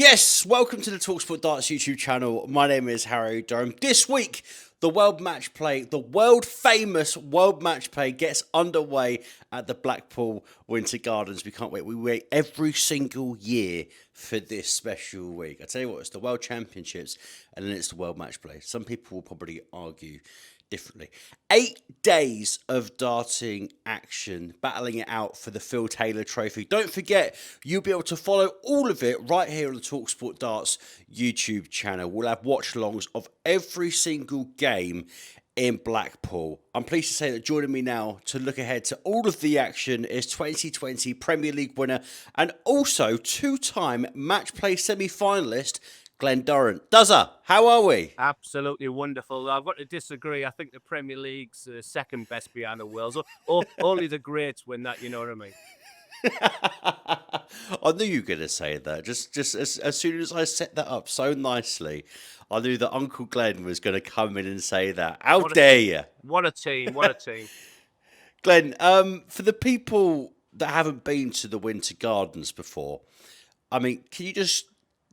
Yes, welcome to the talkSPORT Darts YouTube channel. My name is Harry Durham. This week, the World Matchplay, the world famous World Matchplay gets underway at the Blackpool Winter Gardens. We can't wait. We wait every single year for this special week. I tell you what, it's the World Championships and then it's the World Matchplay. Some people will probably argue differently. 8 days of darting action, battling it out for the Phil Taylor Trophy. Don't forget, you'll be able to follow all of it right here on the talkSPORT Darts YouTube channel. We'll have watch-alongs of every single game in Blackpool. I'm pleased to say that joining me now to look ahead to all of the action is 2020 Premier League winner and also two-time Matchplay semi-finalist Glen Durrant. Duzza, how are we? Absolutely wonderful. I've got to disagree. I think the Premier League's second best behind the Wales. Only the greats win that, you know what I mean? I knew you were going to say that. Just as soon as I set that up so nicely, I knew that Uncle Glenn was going to come in and say that. How dare you? What a team. What a team. Glenn, for the people that haven't been to the Winter Gardens before, I mean, can you just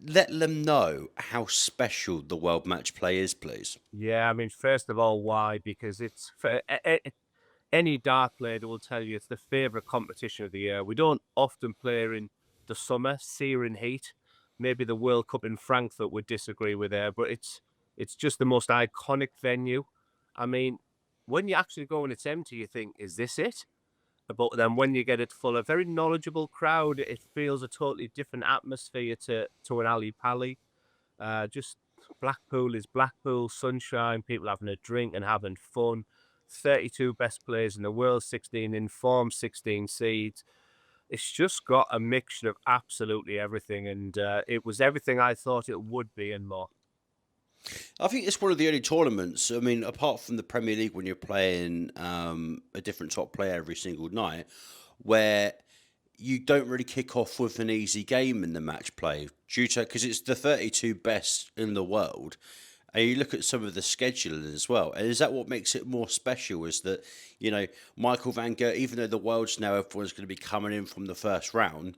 let them know how special the World Matchplay is, please? Yeah, I mean, first of all, why? Because it's for any dart player will tell you it's the favourite competition of the year. We don't often play in the summer, searing heat. Maybe the World Cup in Frankfurt would disagree with there, but it's just the most iconic venue. I mean, when you actually go and it's empty, you think, is this it? But then when you get it full, a very knowledgeable crowd, it feels a totally different atmosphere to an Ali Pally. Just Blackpool is Blackpool, sunshine, people having a drink and having fun. 32 best players in the world, 16 in form, 16 seeds. It's just got a mixture of absolutely everything, and it was everything I thought it would be and more. I think it's one of the only tournaments. I mean, apart from the Premier League, when you're playing a different top player every single night, where you don't really kick off with an easy game in the match play, due to because it's the 32 best in the world. And you look at some of the scheduling as well, and is that what makes it more special? Is that Michael van Gerwen, even though the world's now everyone's going to be coming in from the first round,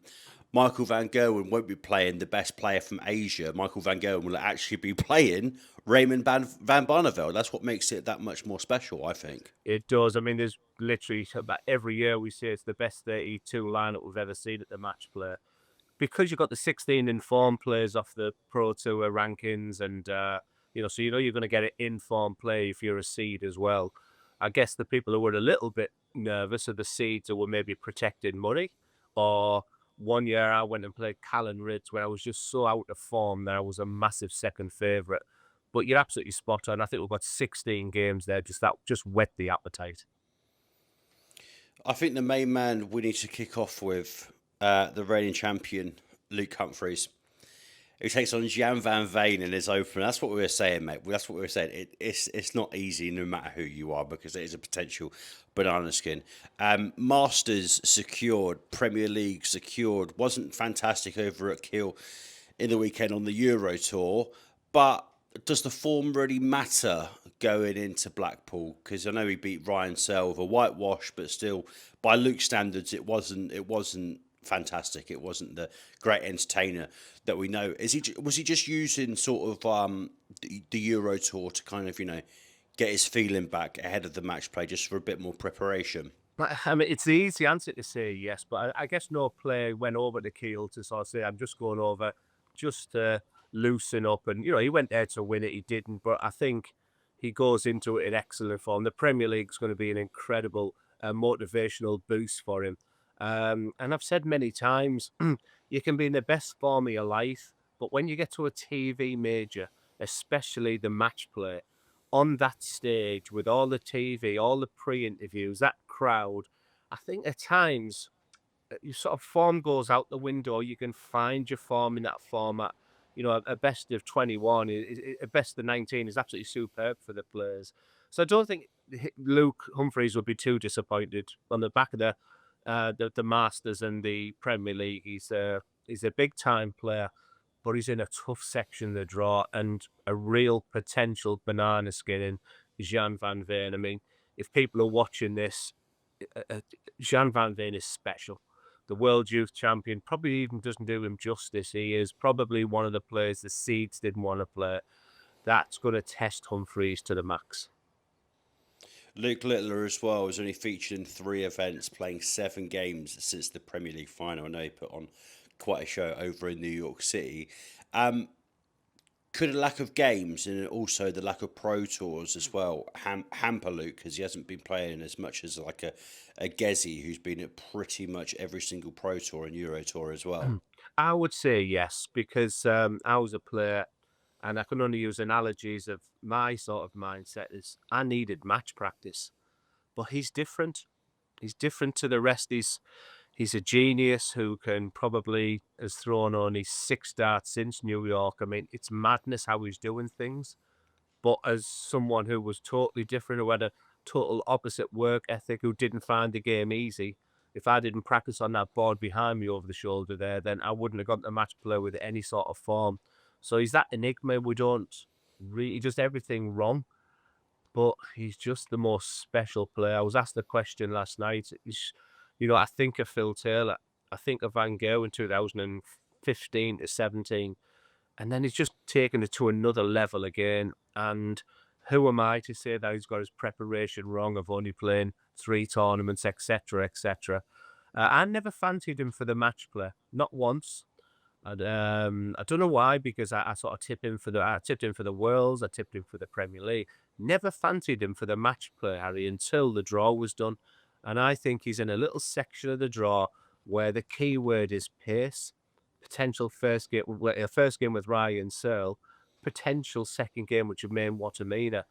Michael van Gerwen won't be playing the best player from Asia. Michael van Gerwen will actually be playing Raymond van Barneveld. That's what makes it that much more special, I think. It does. I mean, there's literally about every year we say it's the best 32 lineup we've ever seen at the match play. Because you've got the 16 informed players off the Pro Tour rankings, and so you're going to get an informed play if you're a seed as well. I guess the people who were a little bit nervous are the seeds who were maybe protecting money. Or one year I went and played Callan Ridge where I was just so out of form that I was a massive second favourite. But you're absolutely spot on. I think we've got 16 games there. Just whet the appetite. I think the main man we need to kick off with the reigning champion, Luke Humphries, who takes on Jan van Veen in his opener. That's what we were saying, mate. That's what we were saying. It's not easy no matter who you are because it is a potential banana skin. Masters secured, Premier League secured. Wasn't fantastic over at Kiel in the weekend on the Euro Tour. But does the form really matter going into Blackpool? Because I know he beat Ryan Searle with a whitewash, but still, by Luke's standards, it wasn't fantastic. It wasn't the great entertainer that we know. Was he just using sort of the Euro Tour to kind of get his feeling back ahead of the match play, just for a bit more preparation? I mean, it's the easy answer to say yes, but I guess no player went over to Kiel to sort of say, I'm just going over just to loosen up. And, he went there to win it. He didn't. But I think he goes into it in excellent form. The Premier League's going to be an incredible motivational boost for him. And I've said many times, you can be in the best form of your life, but when you get to a TV major, especially the match play, on that stage with all the TV, all the pre-interviews, that crowd, I think at times your sort of form goes out the window. You can find your form in that format. A best of 21, a best of 19 is absolutely superb for the players. So I don't think Luke Humphries would be too disappointed on the back of the Masters and the Premier League. He's a big time player, but he's in a tough section of the draw and a real potential banana skin in Jan van Veen. I mean, if people are watching this, Jan van Veen is special. the world youth champion, probably even doesn't do him justice. He is probably one of the players the seeds didn't want to play. That's going to test Humphries to the max. Luke Littler as well has only featured in 3 events, playing 7 games since the Premier League final. I know he put on quite a show over in New York City. Could a lack of games and also the lack of Pro Tours as well hamper Luke, because he hasn't been playing as much as like a Gezi, who's been at pretty much every single Pro Tour and Euro Tour as well? I would say yes, because I was a player and I can only use analogies of my sort of mindset is I needed match practice, but he's different. He's different to the rest. He's a genius who can probably has thrown only 6 darts since New York. I mean, it's madness how he's doing things. But as someone who was totally different, who had a total opposite work ethic, who didn't find the game easy, if I didn't practice on that board behind me over the shoulder there, then I wouldn't have got the match play with any sort of form. So he's that enigma. We don't really, he does everything wrong, but he's just the most special player. I was asked a question last night. I think of Phil Taylor. I think of Van Gogh in 2015 to 17. And then he's just taken it to another level again. And who am I to say that he's got his preparation wrong of only playing 3 tournaments, etc., etc. I never fancied him for the match play, not once. And I don't know why, because I sort of tipped him for the Worlds, I tipped him for the Premier League. Never fancied him for the match play, Harry, until the draw was done. And I think he's in a little section of the draw where the key word is pace. Potential first game with Ryan Searle, potential second game with Jermaine Wattimena.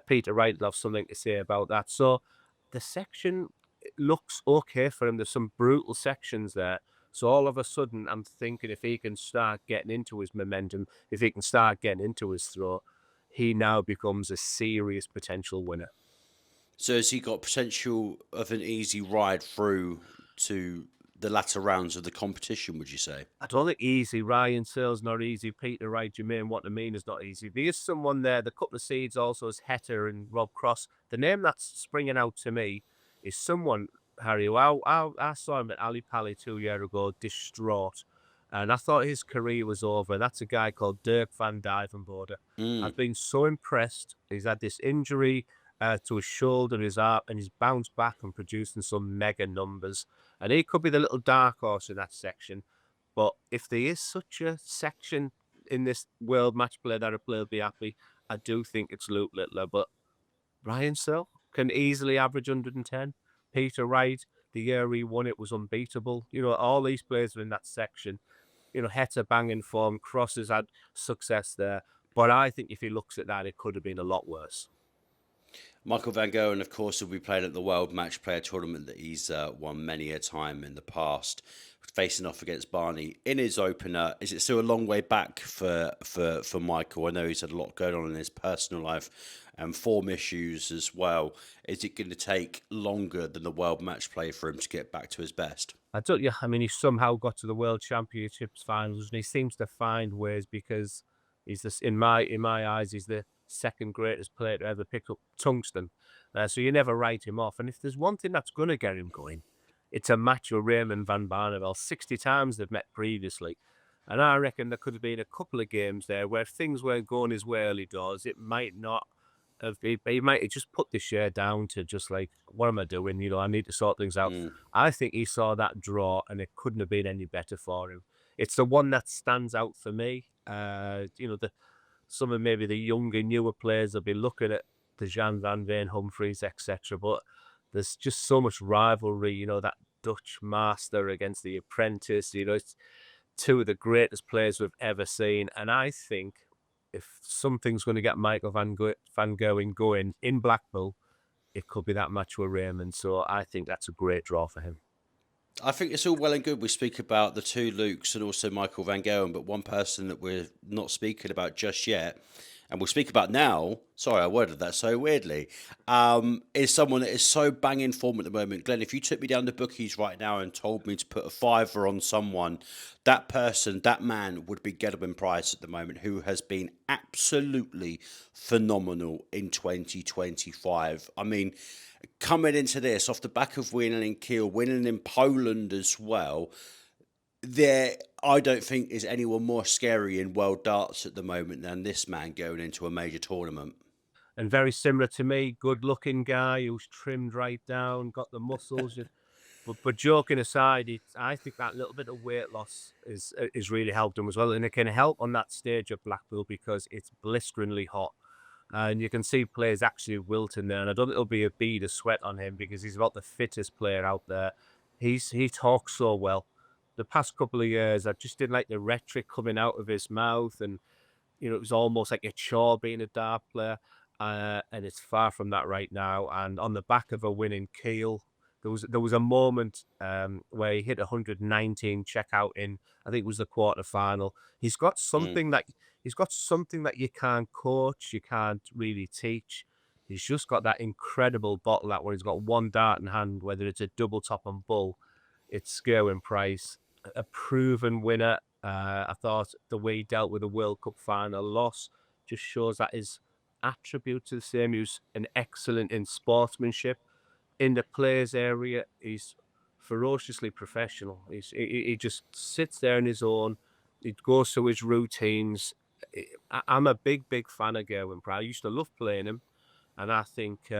Peter Wright will have something to say about that. So the section looks okay for him. There's some brutal sections there. So all of a sudden, I'm thinking if he can start getting into his momentum, if he can start getting into his throw, he now becomes a serious potential winner. So has he got potential of an easy ride through to the latter rounds of the competition, would you say? I don't think easy. Ryan Searle's not easy. Peter Wright, Jermaine Wattimena is not easy. There is someone there. The couple of seeds also is Hetter and Rob Cross. The name that's springing out to me is someone, Harry, who I saw him at Ali Pali 2 years ago, distraught. And I thought his career was over. That's a guy called Dirk van Dijvenbode. I've been so impressed. He's had this injury to his shoulder, his arm, and he's bounced back and producing some mega numbers. And he could be the little dark horse in that section. But if there is such a section in this world match play that a player will be happy, I do think it's Luke Littler. But Ryan Searle can easily average 110. Peter Wright, the year he won it was unbeatable. All these players are in that section. Hetter banging form, Cross has had success there. But I think if he looks at that, it could have been a lot worse. Michael Van Gerwen, of course, will be playing at the World Match Player tournament that he's won many a time in the past, facing off against Barney in his opener. Is it still a long way back for Michael? I know he's had a lot going on in his personal life and form issues as well. Is it going to take longer than the World Match Play for him to get back to his best? I mean, he somehow got to the World Championships finals, and he seems to find ways because he's this in my eyes, he's the second greatest player to ever pick up tungsten. So you never write him off. And if there's one thing that's going to get him going, it's a match with Raymond van Barneveld. 60 times they've met previously. And I reckon there could have been a couple of games there where if things weren't going his way early doors, it might not have, he might have just put the share down to just like, what am I doing? I need to sort things out. I think he saw that draw and it couldn't have been any better for him. It's the one that stands out for me. Some of maybe the younger, newer players will be looking at the Jan van Veen, Humphries, etc. But there's just so much rivalry, that Dutch master against the apprentice. It's 2 of the greatest players we've ever seen. And I think if something's going to get Michael Van Gerwen going in Blackpool, it could be that match with Raymond. So I think that's a great draw for him. I think it's all well and good we speak about the 2 Lukes and also Michael Van Gerwen, but one person that we're not speaking about just yet, and we'll speak about now, sorry, I worded that so weirdly, is someone that is so banging form at the moment. Glenn, if you took me down the bookies right now and told me to put a fiver on someone, that person, that man would be Gerwyn Price at the moment, who has been absolutely phenomenal in 2025. I mean, coming into this off the back of winning in Kiel, winning in Poland as well, there, I don't think is anyone more scary in world darts at the moment than this man going into a major tournament. And very similar to me, good-looking guy who's trimmed right down, got the muscles. But joking aside, I think that little bit of weight loss is really helped him as well, and it can help on that stage of Blackpool because it's blisteringly hot, and you can see players actually wilting there. And I don't think there'll be a bead of sweat on him because he's about the fittest player out there. He talks so well. The past couple of years, I just didn't like the rhetoric coming out of his mouth, and it was almost like a chore being a dart player, and it's far from that right now. And on the back of a winning Kiel, there was a moment where he hit 119 checkout in, I think it was the quarter final. Mm. He's got something that you can't coach, you can't really teach. He's just got that incredible bottle that where he's got one dart in hand, whether it's a double top and bull. It's Gerwyn Price, a proven winner. I thought the way he dealt with the World Cup final loss just shows that his attributes are the same. He was an excellent in sportsmanship. In the players area, he's ferociously professional. He just sits there on his own. He goes through his routines. I'm a big fan of Gerwyn Price. I used to love playing him. And I think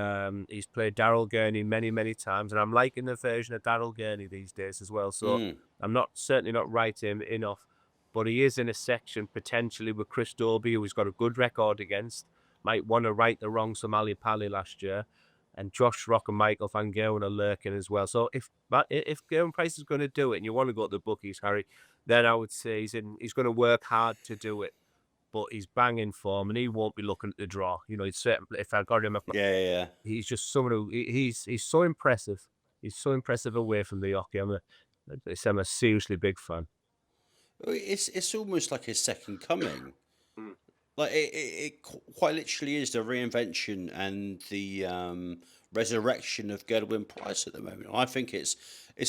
he's played Daryl Gurney many times, and I'm liking the version of Daryl Gurney these days as well. So Mm. I'm certainly not writing him off, but he is in a section potentially with Chris Dobie, who he's got a good record against. Might want to right the wrong Somali Pally last year, and Josh Rock and Michael Van Gerwen are lurking as well. So if Gerwyn Price is going to do it, and you want to go to the bookies, Harry, then I would say he's going to work hard to do it, but he's banging form and he won't be looking at the draw. He's certain if I got him a Yeah. he's just someone who he's so impressive. He's so impressive away from the hockey. I'm a seriously big fan. It's almost like his second coming. Mm. Like quite literally is the reinvention and the resurrection of Gerwyn Price at the moment. I think it's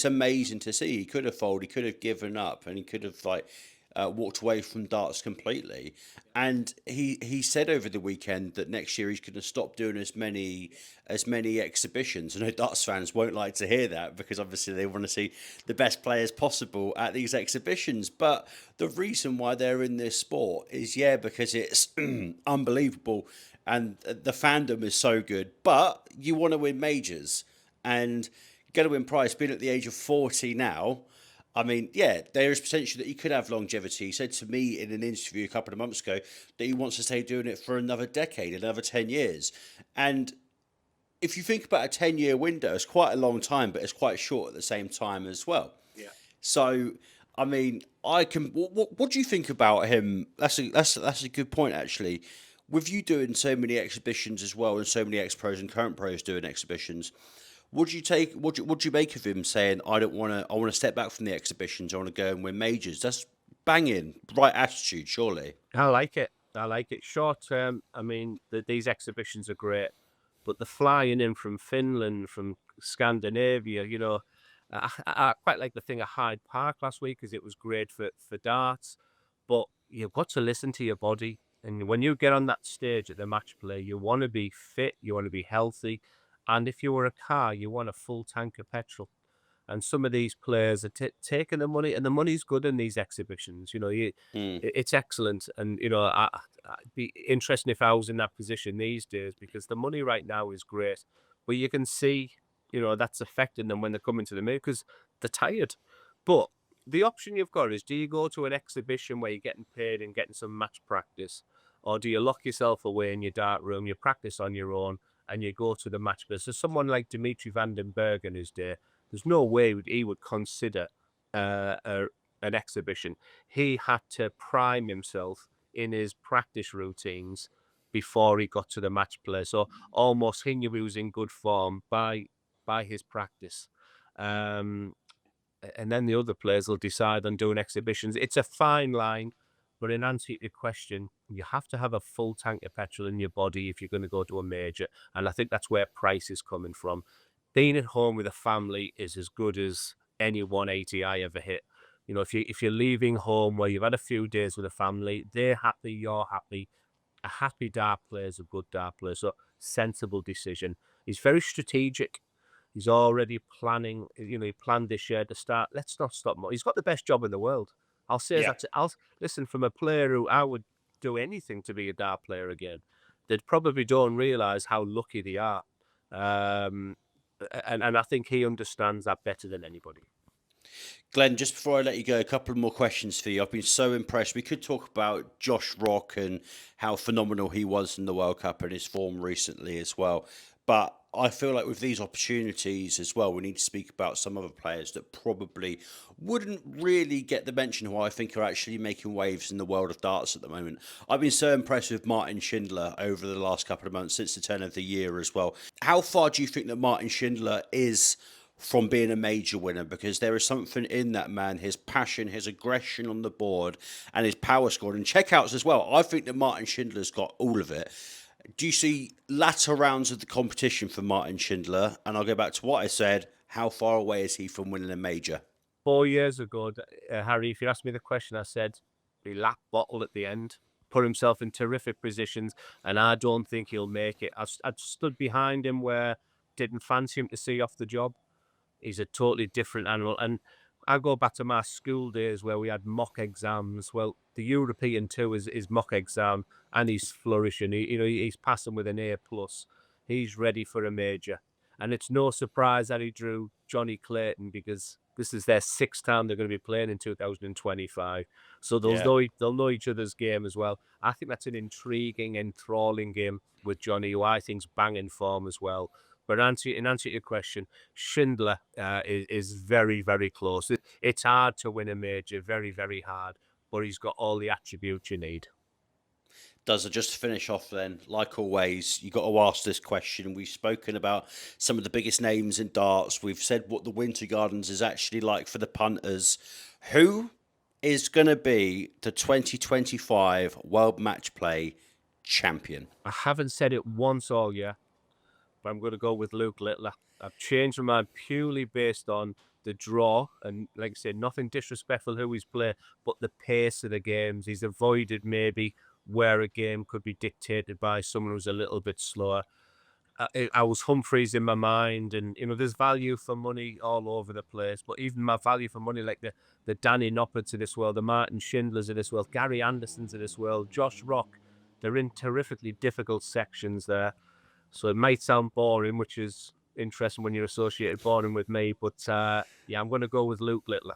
amazing to see. He could have folded, he could have given up, and he could have walked away from darts completely. And he said over the weekend that next year he's going to stop doing as many exhibitions. I know darts fans won't like to hear that because obviously they want to see the best players possible at these exhibitions. But the reason why they're in this sport is because it's unbelievable and the fandom is so good. But you want to win majors, and Gerwyn Price being at the age of 40 now. I mean, there is potential that he could have longevity. He said to me in an interview a couple of months ago that he wants to stay doing it for another decade, another 10 years. And if you think about a 10-year window, it's quite a long time, but it's quite short at the same time as well. Yeah. So, I mean, I can. What do you think about him? That's a good point actually. With you doing so many exhibitions as well, and so many ex-pros and current pros doing exhibitions, would you take? Would you make of him saying, "I don't want to. I want to step back from the exhibitions. I want to go and win majors." That's banging, right attitude, surely. I like it. I like it. Short term, I mean, these exhibitions are great, but the flying in from Finland, from Scandinavia, I quite like the thing at Hyde Park last week because it was great for darts. But you've got to listen to your body. And when you get on that stage at the match play, you want to be fit, you want to be healthy. And if you were a car, you want a full tank of petrol. And some of these players are taking the money, and the money's good in these exhibitions. Mm. It's excellent. And, I'd be interesting if I was in that position these days because the money right now is great. But you can see, that's affecting them when they're coming to the main because they're tired. But the option you've got is do you go to an exhibition where you're getting paid and getting some match practice, or do you lock yourself away in your dark room, you practice on your own, and you go to the match play? So someone like Dimitri van den Berg in his day, there's no way he would consider uh, a, an exhibition. He had to prime himself in his practice routines before he got to the match play. So almost he knew he was in good form by his practice. And then the other players will decide on doing exhibitions. It's a fine line, But in answer to your question, you have to have a full tank of petrol in your body if you're going to go to a major. And I think that's where Price is coming from. Being at home with a family is as good as any 180 I ever hit. You know, if you're leaving home where you've had a few days with a family, they're happy, you're happy. A happy dart player is a good dart player. So sensible decision. He's very strategic. He's already planning. You know, he planned this year to start. Let's not stop more. He's got the best job in the world. I'll say Yeah. that. I'll listen from a player who I would do anything to be a dart player again. They probably don't realise how lucky they are. Um, and I think he understands that better than anybody. Glenn, just before I let you go, a couple of more questions for you. I've been so impressed. We could talk about Josh Rock and how phenomenal he was in the World Cup and his form recently as well. But I feel like with these opportunities as well, we need to speak about some other players that probably wouldn't really get the mention who I think are actually making waves in the world of darts at the moment. I've been so impressed with Martin Schindler over the last couple of months since the turn of the year as well. How far do you think that Martin Schindler is from being a major winner? Because there is something in that man, his passion, his aggression on the board, and his power scoring and checkouts as well. I think that Martin Schindler's got all of it. Do you see latter rounds of the competition for Martin Schindler? And I'll go back to what I said. How far away is he from winning a major? 4 years ago, Harry, if you asked me the question, I said he lap bottle at the end, put himself in terrific positions, and I don't think he'll make it. I'd stood behind him where didn't fancy him to see off the job. He's a totally different animal. And I go back to my school days where we had mock exams. Well, the European too is mock exam, and he's flourishing. He's passing with an A plus. He's ready for a major, and it's no surprise that he drew Johnny Clayton because this is their sixth time they're going to be playing in 2025. So Yeah. they'll know each other's game as well. I think that's an intriguing, enthralling game with Johnny, who I think's banging form as well. But in answer to your question, Schindler is very, very close. It's hard to win a major, very, very hard, but he's got all the attributes you need. Does it just to finish off then, like always, you got to ask this question. We've spoken about some of the biggest names in darts. We've said what the Winter Gardens is actually like for the punters. Who is going to be the 2025 World Match Play champion? I haven't said it once all year, but I'm going to go with Luke Littler. I've changed my mind purely based on the draw and, like I said, nothing disrespectful who he's played, but the pace of the games. He's avoided maybe where a game could be dictated by someone who's a little bit slower. I was Humphries in my mind, and there's value for money all over the place. But even my value for money, like the Danny Nopperts of this world, the Martin Schindlers of this world, Gary Andersons of this world, Josh Rock, they're in terrifically difficult sections there. So it might sound boring, which is interesting when you're associated boring with me. But yeah, I'm going to go with Luke Littler.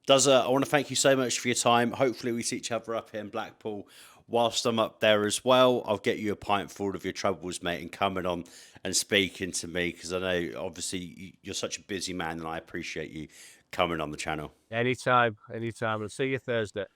I want to thank you so much for your time. Hopefully, we see each other up here in Blackpool whilst I'm up there as well. I'll get you a pint full of your troubles, mate, and coming on and speaking to me because I know obviously you're such a busy man and I appreciate you coming on the channel. Anytime, anytime. I'll see you Thursday.